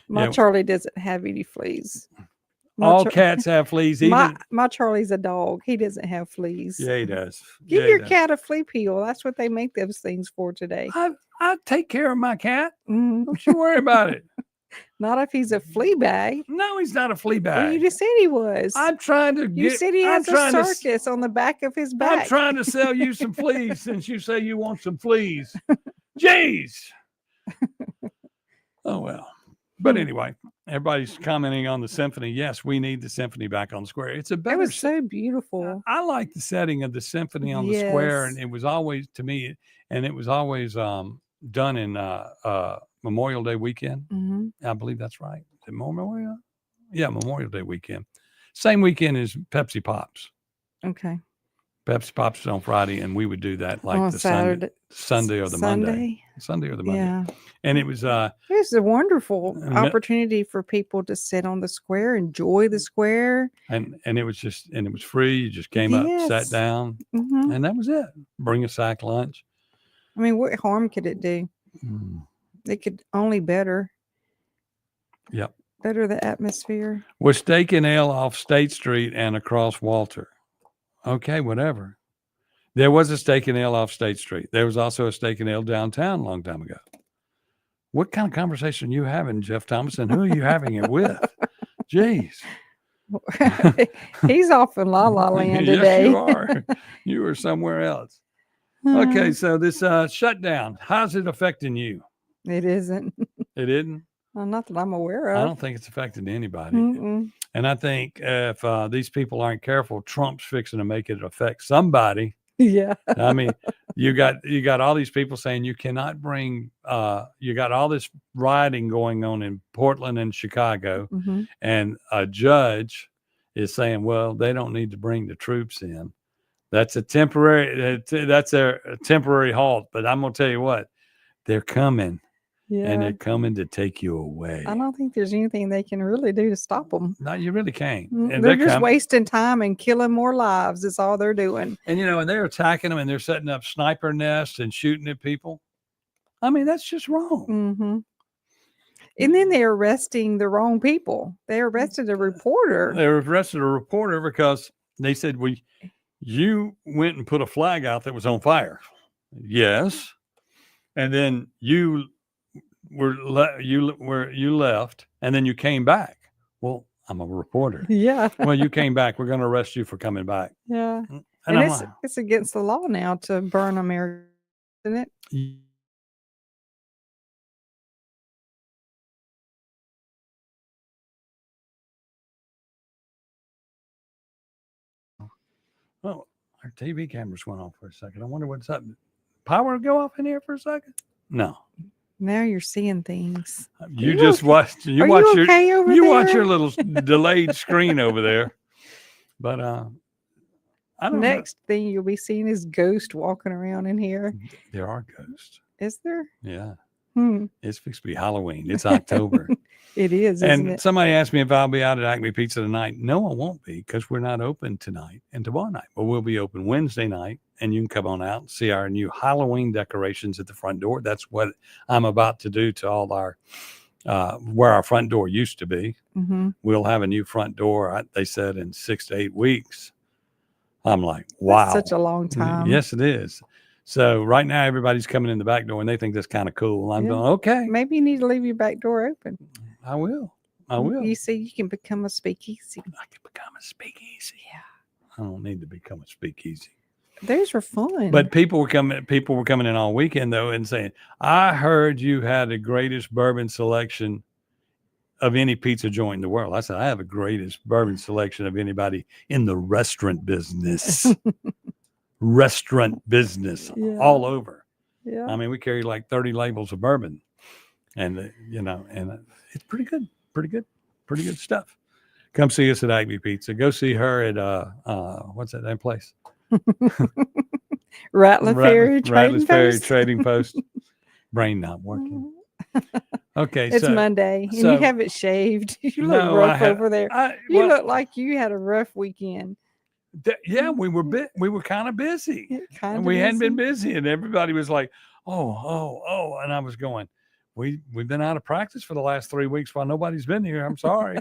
My Yeah. Charlie doesn't have any fleas. My All Char- cats have fleas. My, Even my Charlie's a dog. He doesn't have fleas. yeah, he does. Give Yeah, he your does. cat a flea peel. That's what they make those things for today. I take care of my cat. Mhm. Don't you worry about it. Not if he's a flea bag. No, he's not a flea Well, bag. you just said he was. I'm trying to You get. said he I'm has a trying to. circus on the back of his I'm back. trying to sell you some fleas since you say you want some fleas. Jeez. Oh well. But anyway, everybody's commenting on the symphony. Yes, we need the symphony back on the square. It's a It better. was so beautiful. I like the setting of the symphony on the square, Yes. and it was always to me, and it was always done in Memorial Day weekend. Mhm. I believe that's right. Is it Memorial? Yeah, Memorial Day weekend. Same weekend as Pepsi Pops. Okay. Pepsi Pops on Friday, and we would do that like On the Saturday, Sunday or the Monday. Sunday or the Monday. Yeah. And it was It was a wonderful And- opportunity for people to sit on the square, enjoy the square. and it was free. You just came up, sat Yes. down, Mhm. and that was it. Bring a sack lunch. I mean, what harm could it do? It could only better Yep. the atmosphere. Was steak and ale off State Street and across Walter. Okay, whatever. There was a steak and ale off State Street. There was also a steak and ale downtown a long time ago. What kind of conversation are you having, Jeff Thomas, and who are you having it with? Jeez. He's off in La La Land today. Yes, you are. You are somewhere else. Okay, so this shutdown, how's it affecting you? It isn't. It isn't? Well, not that I'm aware of. I don't think it's affecting anybody. Mm-mm. And I think if these people aren't careful, Trump's fixing to make it affect somebody. Yeah. I mean, you got all these people saying you cannot bring. You got all this rioting going on in Portland and Chicago, Mhm. and a judge is saying, well, they don't need to bring the troops in. That's a temporary. That's a temporary halt. But I'm gonna tell you what, they're coming. Yeah. And they're coming to take you away. I don't think there's anything they can really do to stop them. No, you really can't. And They're just coming. wasting time and killing more lives. That's all they're doing. And and they're attacking them, and they're setting up sniper nests and shooting at people. I mean, that's just wrong. Mm-hmm. And then they're arresting the wrong people. They arrested a reporter. They arrested a reporter because they said, "Well, you went and put a flag out that was on fire." Yes, and then you left, and then you came back. Well, I'm a reporter. Yeah. Well, you came back. We're going to arrest you for coming back. Yeah. And And I'm it's against the law now to burn America, isn't it? Oh, our TV cameras went off for a second. I wonder what's up. Power go off in here for a second? No. Now you're seeing things. You just watched. You Are watch you your. okay over you watch there? your little delayed screen over there. But I don't know. Next thing you'll be seeing is ghost walking around in here. There are ghosts. Is there? Yeah. Hmm. It's fixed to be Halloween. It's October. It is, isn't And it? somebody asked me if I'll be out at Acme Pizza tonight. No, I won't be because we're not open tonight and tomorrow night. But we'll be open Wednesday night, and you can come on out and see our new Halloween decorations at the front door. That's what I'm about to do to all our where our front door used to be. Mhm. We'll have a new front door. They said in 6 to 8 weeks. I'm like, wow, Such a long time. Yes, it is. So right now everybody's coming in the back door and they think that's kind of cool. I'm Yeah. going, okay, Maybe you need to leave your back door open. I will. I will. You see, you can become a speakeasy. I can become a speakeasy. Yeah. I don't need to become a speakeasy. Those are fun. But people were coming in all weekend though and saying, I heard you had the greatest bourbon selection of any pizza joint in the world. I said, I have the greatest bourbon selection of anybody in the restaurant business. Restaurant business Yeah. all over. Yeah. I mean, we carry like 30 labels of bourbon, and it's pretty good stuff. Come see us at Acme Pizza. Go see her at what's that damn place? Rattler Ferry Trading Post. Trading Post. Brain not working. Okay, It's so Monday, and so- you have it shaved. You look No, rough I over there. You well- look like you had a rough weekend. Yeah, we were kind of busy. Kinda And we hadn't been busy, and everybody was like, oh, and I was going, we've been out of practice for the last 3 weeks while nobody's been here. I'm sorry.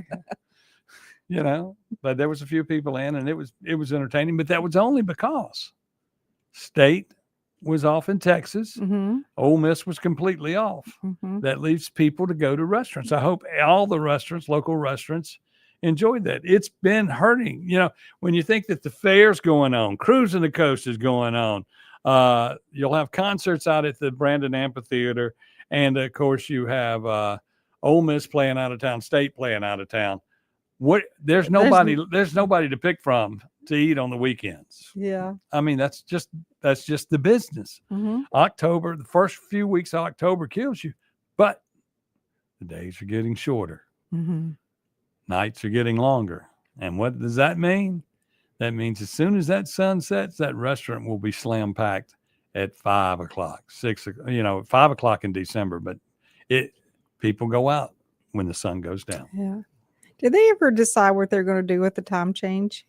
But there was a few people in, and it was entertaining, but that was only because State was off in Texas. Mm-hmm. Ole Miss was completely off. Mhm. That leaves people to go to restaurants. I hope all the restaurants, local restaurants, enjoyed that. It's been hurting. When you think that the fair's going on, Cruising the Coast is going on, you'll have concerts out at the Brandon Amphitheater, and of course you have Ole Miss playing out of town, State playing out of town. There's nobody to pick from to eat on the weekends. Yeah. I mean, that's just the business. Mhm. October, the first few weeks of October kills you, but the days are getting shorter. Mhm. Nights are getting longer. And what does that mean? That means as soon as that sun sets, that restaurant will be slam packed at 5 o'clock, 6, 5 o'clock in December. But people go out when the sun goes down. Yeah. Did they ever decide what they're going to do with the time change?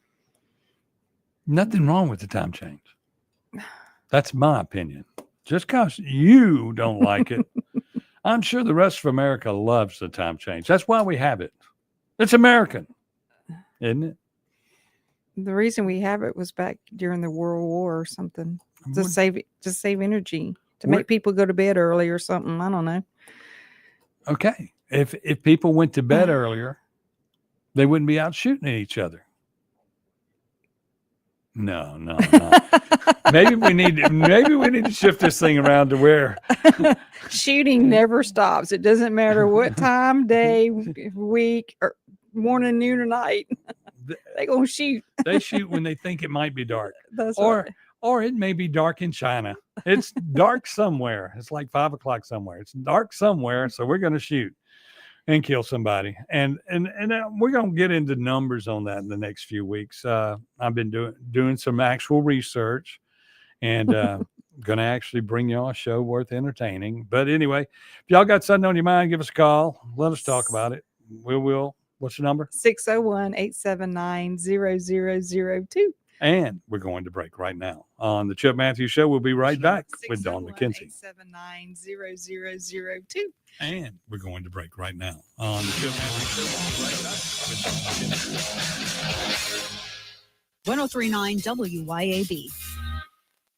Nothing wrong with the time change. That's my opinion. Just because you don't like it, I'm sure the rest of America loves the time change. That's why we have it. It's American, isn't it? The reason we have it was back during the World War or something to save energy, to make people go to bed early or something. I don't know. Okay. If people went to bed earlier, they wouldn't be out shooting at each other. No. Maybe we need to shift this thing around to where shooting never stops. It doesn't matter what time, day, week, or morning, noon, or night. They gonna shoot. They shoot when they think it might be dark. That's or right. Or it may be dark in China. It's dark somewhere. It's like 5 o'clock somewhere. It's dark somewhere, so we're going to shoot and kill somebody. And we're going to get into numbers on that in the next few weeks. I've been doing some actual research and going to actually bring y'all a show worth entertaining. But anyway, if y'all got something on your mind, give us a call. Let us talk about it. We will. What's the number? 601-879-0002. And we're going to break right now on the Chip Matthews Show. We'll be right back with Dawn McKenzie. 601-879-0002. And we're going to break right now on the Chip Matthews Show. We'll be right back with Dawn McKenzie. 1039 WYAB.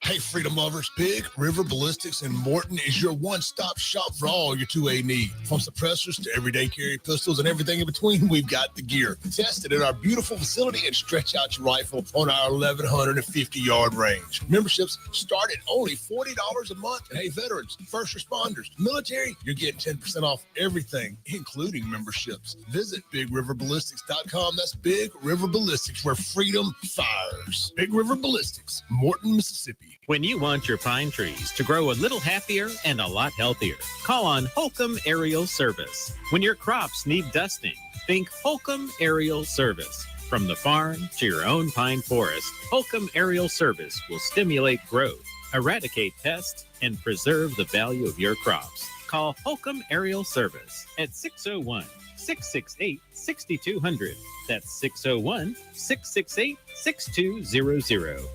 Hey, freedom lovers, Big River Ballistics in Morton is your one-stop shop for all your 2A need. From suppressors to everyday carry pistols and everything in between, we've got the gear. Test it at our beautiful facility and stretch out your rifle on our 1,150-yard range. Memberships start at only $40 a month. And hey, veterans, first responders, military, you're getting 10% off everything, including memberships. Visit BigRiverBallistics.com. That's Big River Ballistics, where freedom fires. Big River Ballistics, Morton, Mississippi. When you want your pine trees to grow a little happier and a lot healthier, call on Holcomb Aerial Service. When your crops need dusting, think Holcomb Aerial Service. From the farm to your own pine forest, Holcomb Aerial Service will stimulate growth, eradicate pests, and preserve the value of your crops. Call Holcomb Aerial Service at 601-668-6200. That's 601-668-6200.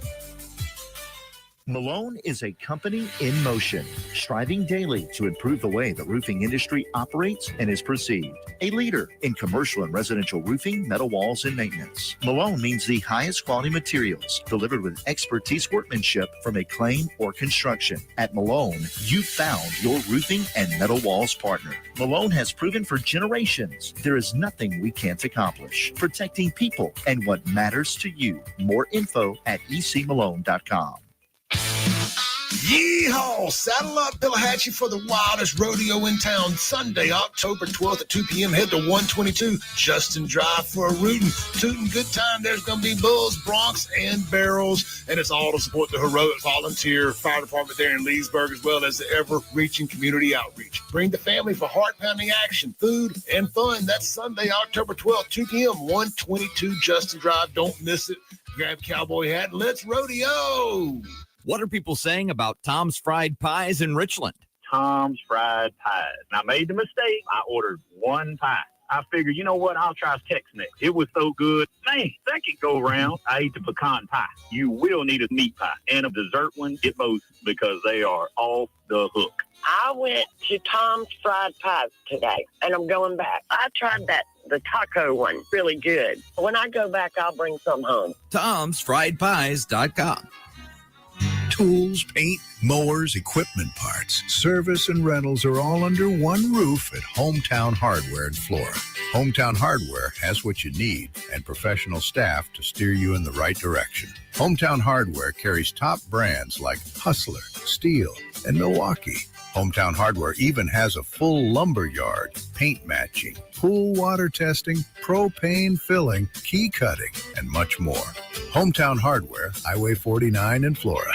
Malone is a company in motion, striving daily to improve the way the roofing industry operates and is perceived. A leader in commercial and residential roofing, metal walls, and maintenance. Malone means the highest quality materials delivered with expertise workmanship from a claim or construction. At Malone, you found your roofing and metal walls partner. Malone has proven for generations there is nothing we can't accomplish. Protecting people and what matters to you. More info at ecmalone.com. Yeehaw! Saddle up, Pillahatchee, for the wildest rodeo in town. Sunday, October 12th at 2 p.m. Head to 122 Justin Drive for a rootin', tootin' good time. There's going to be bulls, broncs, and barrels, and it's all to support the heroic volunteer fire department there in Leesburg, as well as the ever-reaching community outreach. Bring the family for heart-pounding action, food, and fun. That's Sunday, October 12th, 2 p.m., 122 Justin Drive. Don't miss it. Grab a cowboy hat and let's rodeo! What are people saying about Tom's Fried Pies in Richland? Tom's Fried Pies. And I made the mistake. I ordered one pie. I figured, you know what? I'll try Tex-Mex. It was so good. Man, second go round, I ate the pecan pie. You will need a meat pie and a dessert one. Get both because they are off the hook. I went to Tom's Fried Pies today, and I'm going back. I tried the taco one, really good. When I go back, I'll bring some home. Tom'sFriedPies.com. Tools, paint, mowers, equipment parts, service, and rentals are all under one roof at Hometown Hardware in Flora. Hometown Hardware has what you need and professional staff to steer you in the right direction. Hometown Hardware carries top brands like Hustler, Steel, and Milwaukee. Hometown Hardware even has a full lumber yard, paint matching, pool water testing, propane filling, key cutting, and much more. Hometown Hardware, Highway 49 in Flora.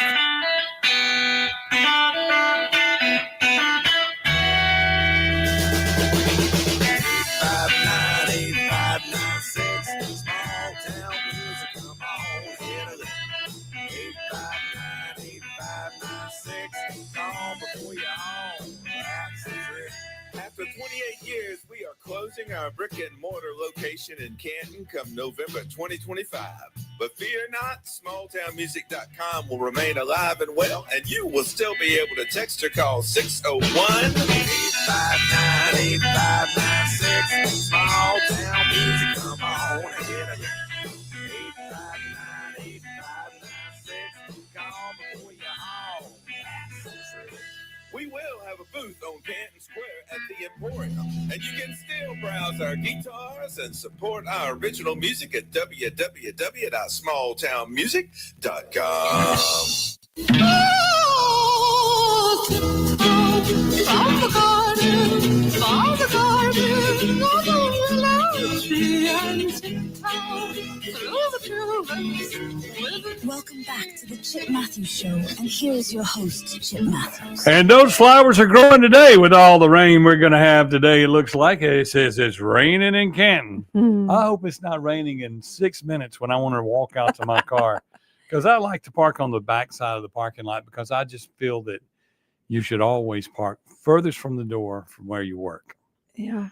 our brick and mortar location in Canton come November 2025. But fear not, smalltownmusic.com will remain alive and well, and you will still be able to text or call 601-859-8596. Small Town Music, come on and get it. 859-8596. Call before you haul. We will have a booth on Canton Square at the Emporium, and you can still browse our guitars and support our original music at www.smalltownmusic.com. Welcome back to the Chip Matthews Show, and here is your host, Chip Matthews. And those flowers are growing today with all the rain we're going to have today. It looks like it says it's raining in Canton. I hope it's not raining in 6 minutes when I want to walk out to my car, because I like to park on the back side of the parking lot, because I just feel that you should always park furthest from the door from where you work. Yeah.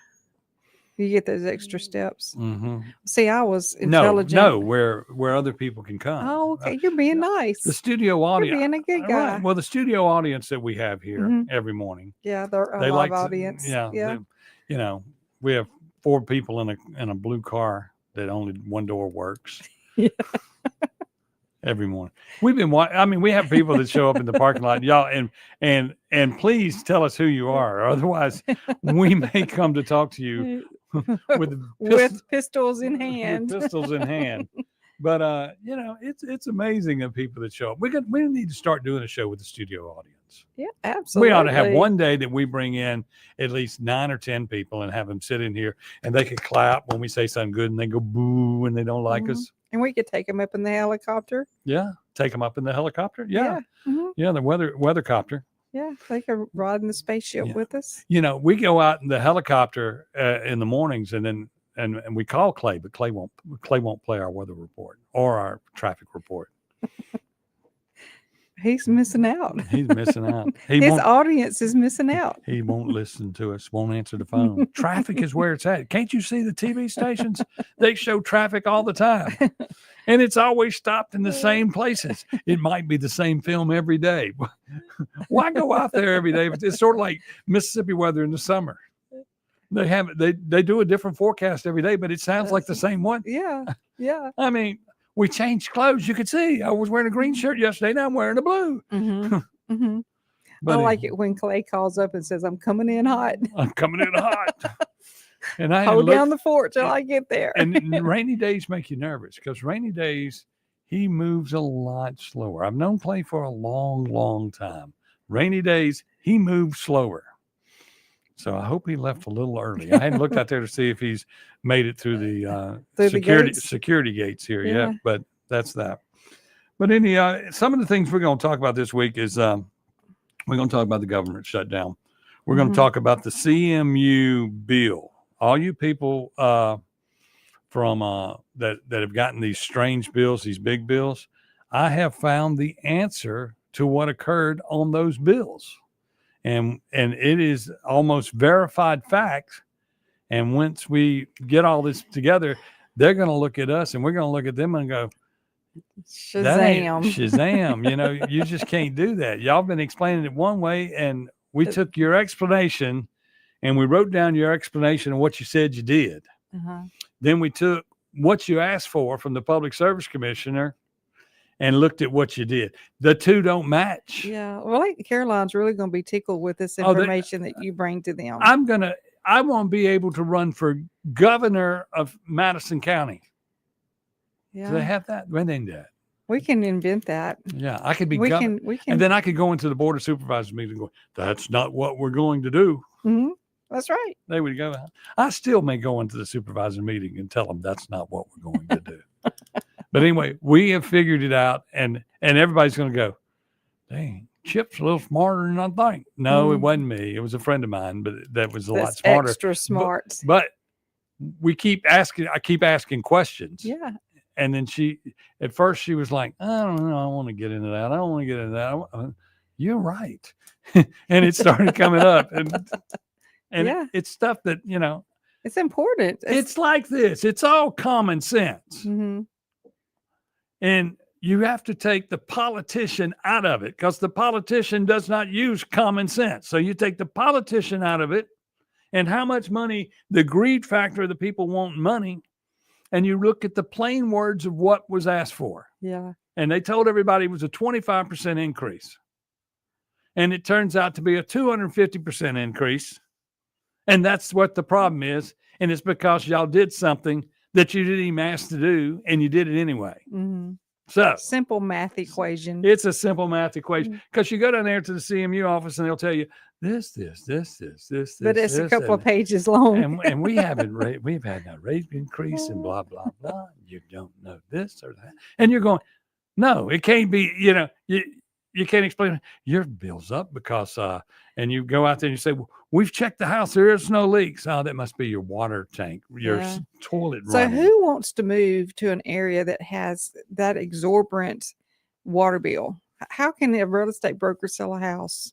You get those extra steps. Mm-hmm. See, I was intelligent. No, where other people can come. Oh, okay. You're being nice. The studio audience. You're being a good guy. Right. Well, the studio audience that we have here every morning. Yeah, they're a they live like audience. Yeah. We have 4 people in a blue car that only one door works. Yeah. Every morning. We've been we have people that show up in the parking lot, y'all, and please tell us who you are. Otherwise, we may come to talk to you with pistols in hand. With pistols in hand. But it's amazing the people that show up. We need to start doing a show with the studio audience. Yeah, absolutely. We ought to have one day that we bring in at least 9 or 10 people and have them sit in here, and they could clap when we say something good, and they go boo when they don't like us. And we could take them up in the helicopter. Yeah, take them up in the helicopter. Yeah, yeah, the weathercopter. Yeah, they could ride in the spaceship with us. We go out in the helicopter in the mornings, and we call Clay, but Clay won't play our weather report or our traffic report. He's missing out. He's missing out. His audience is missing out. He won't listen to us, won't answer the phone. Traffic is where it's at. Can't you see the TV stations? They show traffic all the time. And it's always stopped in the same places. It might be the same film every day. Why go out there every day? It's sort of like Mississippi weather in the summer. They do a different forecast every day, but it sounds like the same one. Yeah. Yeah. I mean, we changed clothes. You could see I was wearing a green shirt yesterday. Now I'm wearing a blue. But I like it when Clay calls up and says, "I'm coming in hot. I'm coming in hot." And I hold down the fort till I get there. And rainy days make you nervous, because rainy days he moves a lot slower. I've known Clay for a long, long time. Rainy days he moves slower. So I hope he left a little early. I hadn't looked out there to see if he's made it through the security gates here yet, but that's that. But some of the things we're going to talk about this week is we're going to talk about the government shutdown. We're going to talk about the CMU bill. All you people from that have gotten these strange bills, these big bills, I have found the answer to what occurred on those bills. And it is almost verified fact. And once we get all this together, they're going to look at us and we're going to look at them and go, Shazam. Shazam. You just can't do that. Y'all been explaining it one way, and we took your explanation and we wrote down your explanation of what you said you did. Then we took what you asked for from the Public Service Commissioner and looked at what you did. The two don't match. Yeah. Well, Caroline's really going to be tickled with this information that you bring to them. I want to be able to run for governor of Madison County. Yeah. Do they have that? When they do that? We can invent that. Yeah, I could be governor. And then I could go into the Board of Supervisors meeting and go, that's not what we're going to do. That's right. They would go. I still may go into the supervisor meeting and tell them that's not what we're going to do. But anyway, we have figured it out, and everybody's going to go, dang, Chip's a little smarter than I think. No, it wasn't me. It was a friend of mine, but that was a lot smarter. Extra smart. But I keep asking questions. Yeah. And then at first she was like, I don't know. I want to get into that. I don't want to get into that. You're right. And it started coming up. And it's stuff that, It's important. It's like this. It's all common sense. Mhm. And you have to take the politician out of it because the politician does not use common sense. So you take the politician out of it and how much money, the greed factor of the people want money, and you look at the plain words of what was asked for. Yeah. And they told everybody it was a 25% increase. And it turns out to be a 250% increase. And that's what the problem is. And it's because y'all did something that you didn't even ask to do, and you did it anyway. Mhm. So Simple math equation. it's a simple math equation because you go down there to the CMU office and they'll tell you this. But it's a couple of pages long. and we haven't we've had a rate increase and blah blah blah. You don't know this or that, and you're going, no, it can't be. You can't explain it. Your bill's up because and you go out there and you say, well, we've checked the house, there is no leaks. Oh, that must be your water tank, your toilet. So running. who wants to move to an area that has that exorbitant water bill? How can a real estate broker sell a house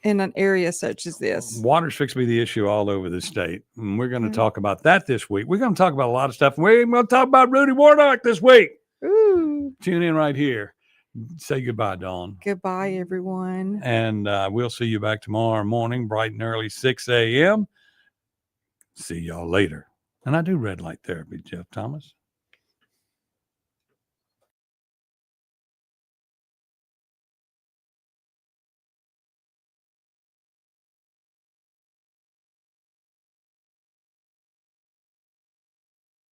in an area such as this? Water's fixed to be the issue all over the state. And we're going to talk about that this week. We're going to talk about a lot of stuff. We're going to talk about Rudy Warnock this week. Ooh. Tune in right here. Say goodbye, Dawn. Goodbye, everyone. And we'll see you back tomorrow morning, bright and early, 6 a.m. See y'all later. And I do red light therapy, Jeff Thomas.